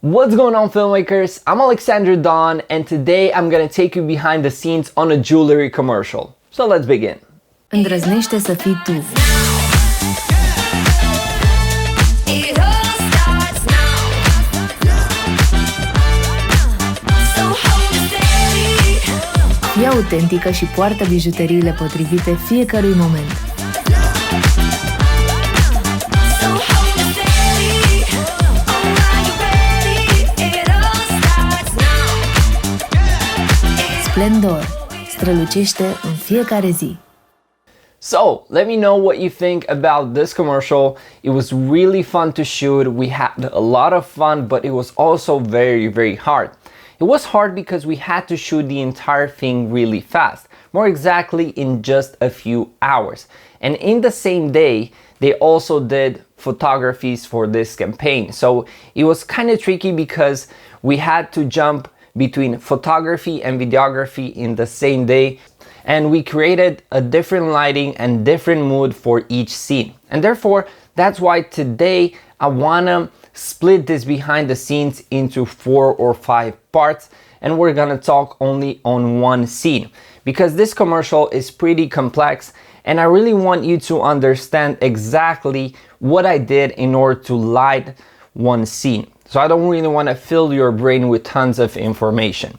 What's going on, filmmakers? I'm Alexandru and today I'm gonna take you behind the scenes on a jewelry commercial. So let's begin. Îndrăznește să fii tu. Fii autentică și poartă bijuteriile potrivite fiecărui moment. Splendor strălucește în fiecare zi. So, let me know what you think about this commercial. It was really fun to shoot. We had a lot of fun, but it was also very hard. It was hard because we had to shoot the entire thing really fast, more exactly in just a few hours. And in the same day, they also did photographies for this campaign. So it was kind of tricky because we had to jump between photography and videography in the same day, and we created a different lighting and different mood for each scene. And therefore, that's why today I wanna split this behind the scenes into 4 or 5 parts, and we're gonna talk only on one scene because this commercial is pretty complex and I really want you to understand exactly what I did in order to light one scene. So I don't really want to fill your brain with tons of information.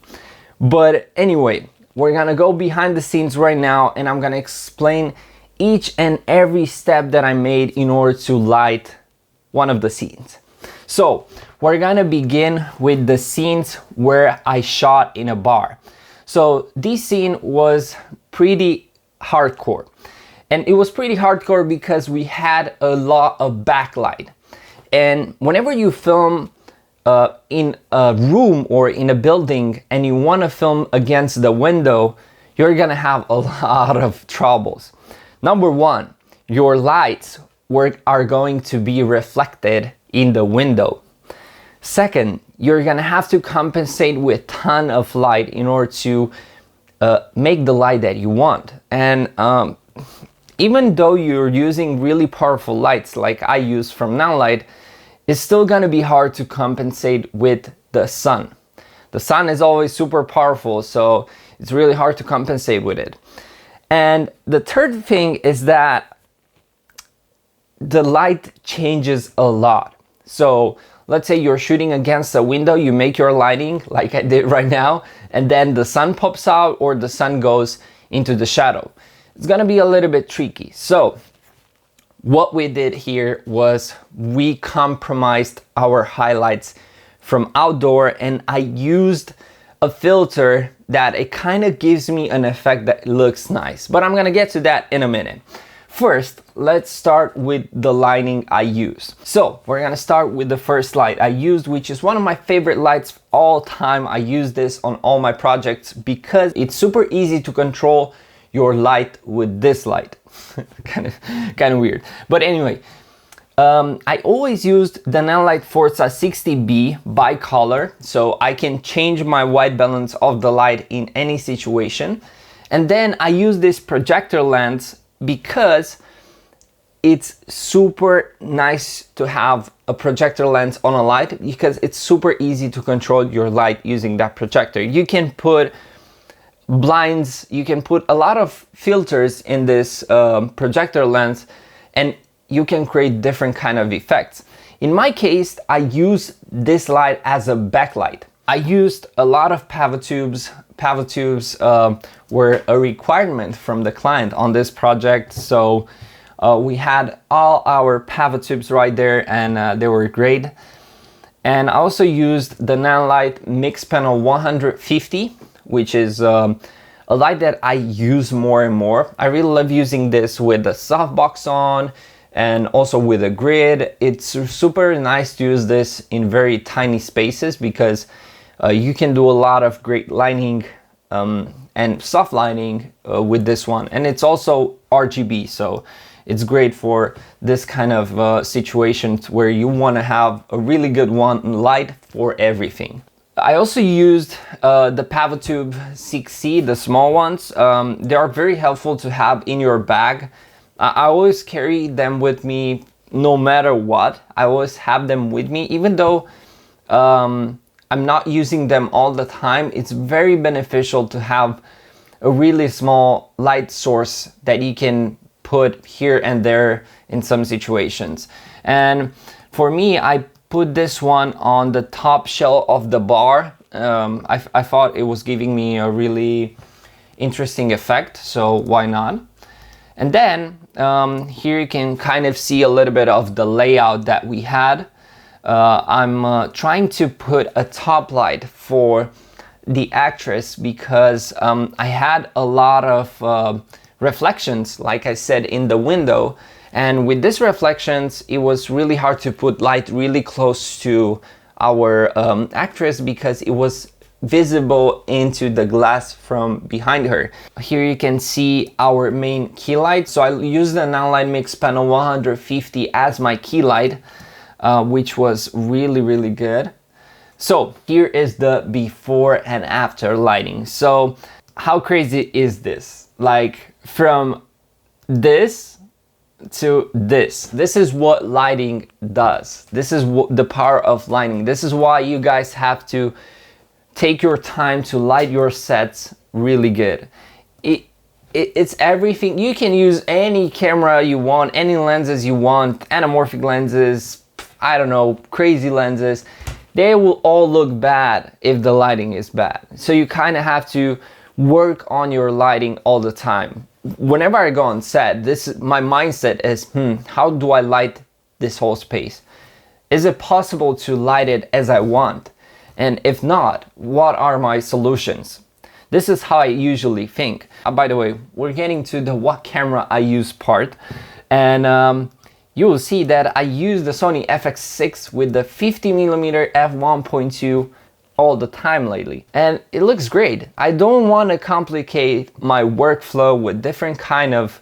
But anyway, we're gonna go behind the scenes right now and I'm gonna explain each and every step that I made in order to light one of the scenes. So we're gonna begin with the scenes where I shot in a bar. So this scene was pretty hardcore. And it was pretty hardcore because we had a lot of backlight. And whenever you film in a room or in a building and you want to film against the window, you're gonna have a lot of troubles. Number one, your lights are going to be reflected in the window. Second, you're gonna have to compensate with a ton of light in order to make the light that you want. And even though you're using really powerful lights like I use from Handheld, it's still gonna be hard to compensate with the sun. The sun is always super powerful, so it's really hard to compensate with it. And the third thing is that the light changes a lot. So let's say you're shooting against a window, you make your lighting like I did right now, and then the sun pops out or the sun goes into the shadow. It's gonna be a little bit tricky. So what we did here was we compromised our highlights from outdoor, and I used a filter that it kind of gives me an effect that looks nice, but I'm gonna get to that in a minute. First, let's start with the lighting I used. So we're gonna start with the first light I used, which is one of my favorite lights of all time. I use this on all my projects because it's super easy to control your light with this light. kind of weird, but anyway, I always used the Handheld Forza 60B bicolor, so I can change my white balance of the light in any situation. And then I use this projector lens because it's super nice to have a projector lens on a light because it's super easy to control your light using that projector. You can put blinds, you can put a lot of filters in this projector lens and you can create different kind of effects. In my case, I use this light as a backlight. I used a lot of pavo tubes. Pavo tubes were a requirement from the client on this project, so we had all our pavo tubes right there and they were great. And I also used the Handheld Mixpanel 150, which is a light that I use more and more. I really love using this with the softbox on and also with a grid. It's super nice to use this in very tiny spaces because you can do a lot of great lighting and soft lighting with this one. And it's also RGB, so it's great for this kind of situations where you want to have a really good light for everything. I also used the PavoTube 6C, the small ones. They are very helpful to have in your bag. I always carry them with me no matter what. I always have them with me, even though I'm not using them all the time, it's very beneficial to have a really small light source that you can put here and there in some situations. And for me, I put this one on the top shelf of the bar. I thought it was giving me a really interesting effect, so why not? And then here you can kind of see a little bit of the layout that we had. I'm trying to put a top light for the actress because I had a lot of reflections, like I said, in the window. And with these reflections, it was really hard to put light really close to our actress because it was visible into the glass from behind her. Here you can see our main key light. So I used the Nanoline Mixpanel 150 as my key light, which was really good. So here is the before and after lighting. So how crazy is this? Like from this to this is what lighting does. This is the power of lighting. This is why you guys have to take your time to light your sets really good. It's everything. You can use any camera you want, any lenses you want, anamorphic lenses, I don't know, crazy lenses. They will all look bad if the lighting is bad. So you kind of have to work on your lighting all the time. Whenever I go on set, my mindset is, how do I light this whole space? Is it possible to light it as I want? And if not, what are my solutions? This is how I usually think. By the way, we're getting to the what camera I use part. And you will see that I use the Sony Fx6 with the 50mm f1.2 all the time lately. And it looks great. I don't want to complicate my workflow with different kind of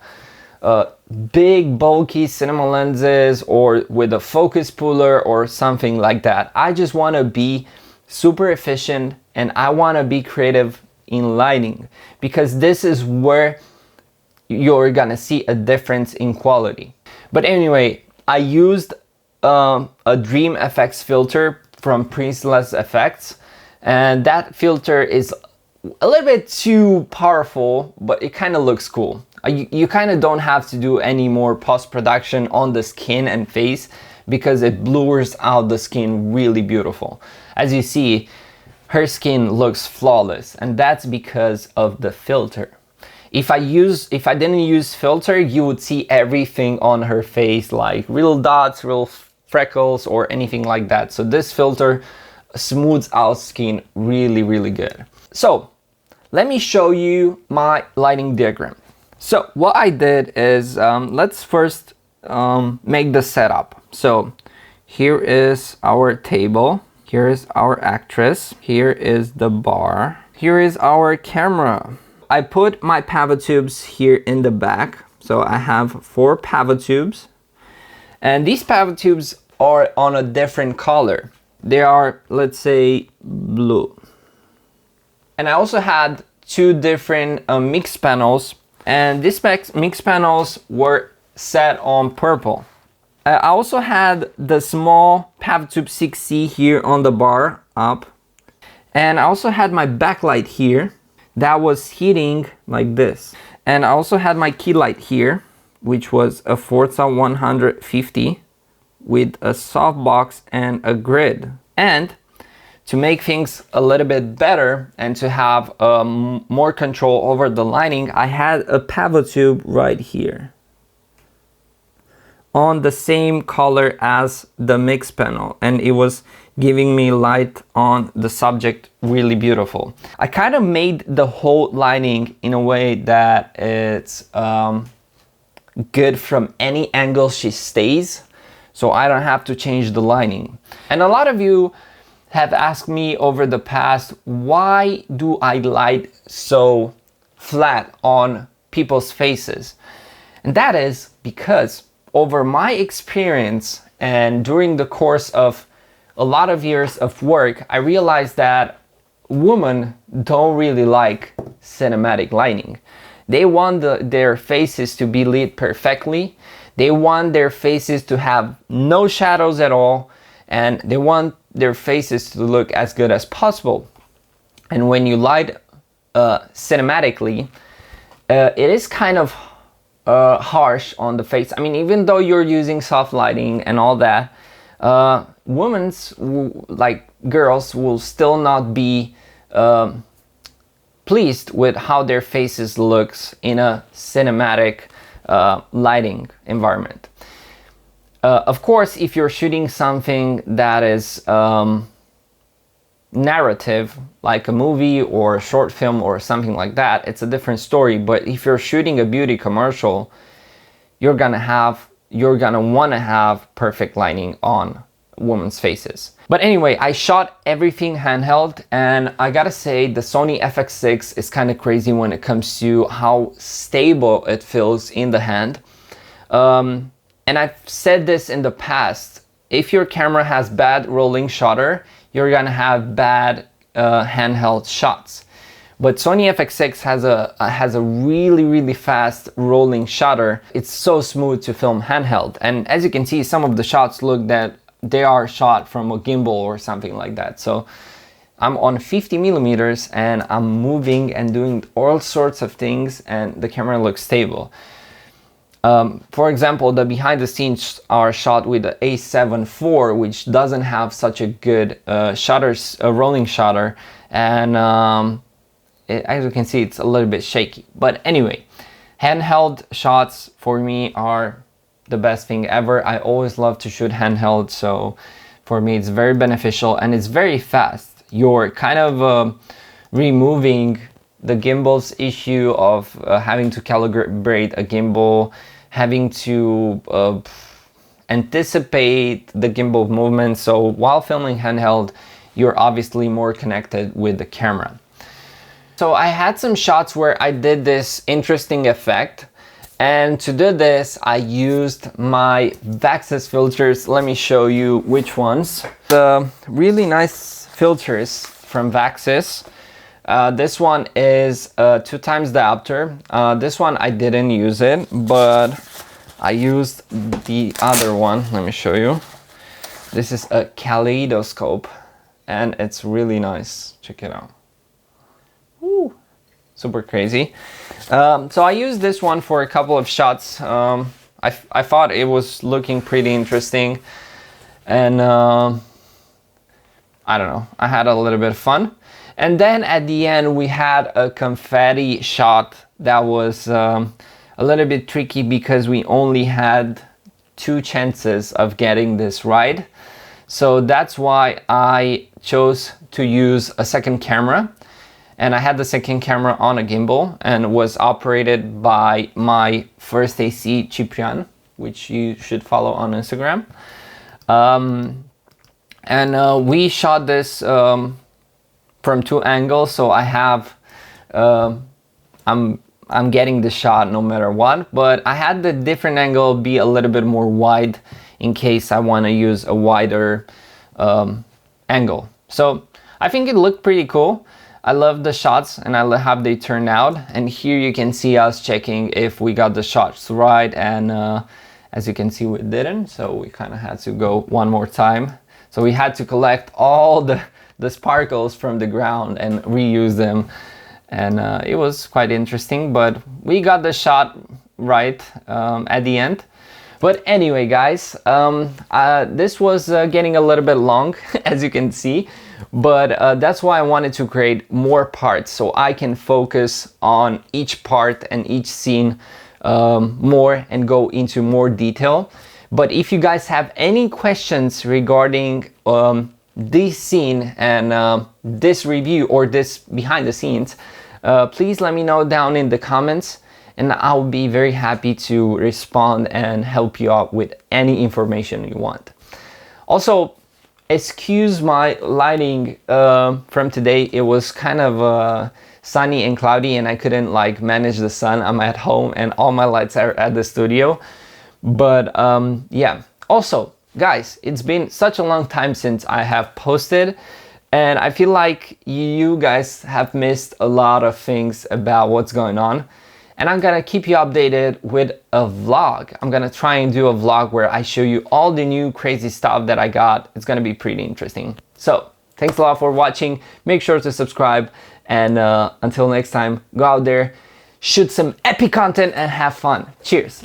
big bulky cinema lenses or with a focus puller or something like that. I just want to be super efficient and I want to be creative in lighting because this is where you're gonna see a difference in quality. But anyway, I used a Dream FX filter from Princeless Effects, and that filter is a little bit too powerful, but it kind of looks cool. You kind of don't have to do any more post-production on the skin and face because it blurs out the skin really beautiful. As you see, her skin looks flawless, and that's because of the filter. If I didn't use filter, you would see everything on her face, like real dots, real freckles, or anything like that. So this filter smooths out skin really good. So let me show you my lighting diagram. So what I did is, let's first make the setup. So here is our table, here is our actress, here is the bar, here is our camera. I put my pivot tubes here in the back. So I have 4 pivot tubes, and these pivot tubes are on a different color. They are, let's say, blue. And I also had 2 different mix panels, and these mix panels were set on purple. I also had the small pivot tube 6C here on the bar up, and I also had my backlight here that was heating like this. And I also had my key light here, which was a Forza 150 with a softbox and a grid. And to make things a little bit better and to have more control over the lighting, I had a pivot tube right here on the same color as the mix panel, and it was giving me light on the subject really beautiful. I kind of made the whole lighting in a way that it's good from any angle she stays, so I don't have to change the lighting. And a lot of you have asked me over the past, why do I light so flat on people's faces? And that is because over my experience and during the course of a lot of years of work, I realized that women don't really like cinematic lighting. They want their faces to be lit perfectly. They want their faces to have no shadows at all, and they want their faces to look as good as possible. And when you light cinematically, it is kind of harsh on the face. I mean, even though you're using soft lighting and all that, like girls, will still not be pleased with how their faces looks in a cinematic lighting environment. Of course, if you're shooting something that is narrative, like a movie or a short film or something like that, it's a different story. But if you're shooting a beauty commercial, you're gonna want to have perfect lighting on women's faces. But anyway, I shot everything handheld, and I gotta say the Sony Fx6 is kind of crazy when it comes to how stable it feels in the hand. And I've said this in the past, if your camera has bad rolling shutter, you're gonna have bad handheld shots. But Sony Fx6 has a really fast rolling shutter. It's so smooth to film handheld. And as you can see, some of the shots look that they are shot from a gimbal or something like that. So I'm on 50 millimeters and I'm moving and doing all sorts of things, and the camera looks stable. For example, the behind the scenes are shot with the A7 IV, which doesn't have such a good rolling shutter, and as you can see, it's a little bit shaky. But anyway, handheld shots for me are the best thing ever. I always love to shoot handheld, so for me it's very beneficial and it's very fast. You're kind of removing the gimbal's issue of having to calibrate a gimbal, having to anticipate the gimbal movement. So while filming handheld, you're obviously more connected with the camera. So I had some shots where I did this interesting effect, and to do this I used my Vaxxis filters. Let me show you which ones. The really nice filters from Vaxxis. This one is 2x diopter. This one I didn't use it, but I used the other one. Let me show you. This is a kaleidoscope and it's really nice. Check it out. Woo. Super crazy. So I used this one for a couple of shots. I thought it was looking pretty interesting, and I don't know, I had a little bit of fun. And then at the end we had a confetti shot that was a little bit tricky because we only had 2 chances of getting this right. So that's why I chose to use a second camera. And I had the second camera on a gimbal and was operated by my first AC Ciprian, which you should follow on Instagram. We shot this from 2 angles, so I have I'm getting the shot no matter what, but I had the different angle be a little bit more wide in case I want to use a wider angle. So I think it looked pretty cool. I love the shots and I love how they turned out, and here you can see us checking if we got the shots right, and as you can see we didn't, so we kind of had to go one more time. So we had to collect all the sparkles from the ground and reuse them, and it was quite interesting, but we got the shot right at the end. But anyway guys, this was getting a little bit long as you can see, but that's why I wanted to create more parts so I can focus on each part and each scene more and go into more detail. But if you guys have any questions regarding this scene and this review or this behind the scenes, please let me know down in the comments, and I'll be very happy to respond and help you out with any information you want. Also, excuse my lighting from today. It was kind of sunny and cloudy and I couldn't like manage the sun. I'm at home and all my lights are at the studio. But yeah, also guys, it's been such a long time since I have posted, and I feel like you guys have missed a lot of things about what's going on. and I'm gonna keep you updated with a vlog. I'm gonna try and do a vlog where I show you all the new crazy stuff that I got. It's gonna be pretty interesting. So thanks a lot for watching. Make sure to subscribe, and until next time, go out there, shoot some epic content and have fun. Cheers.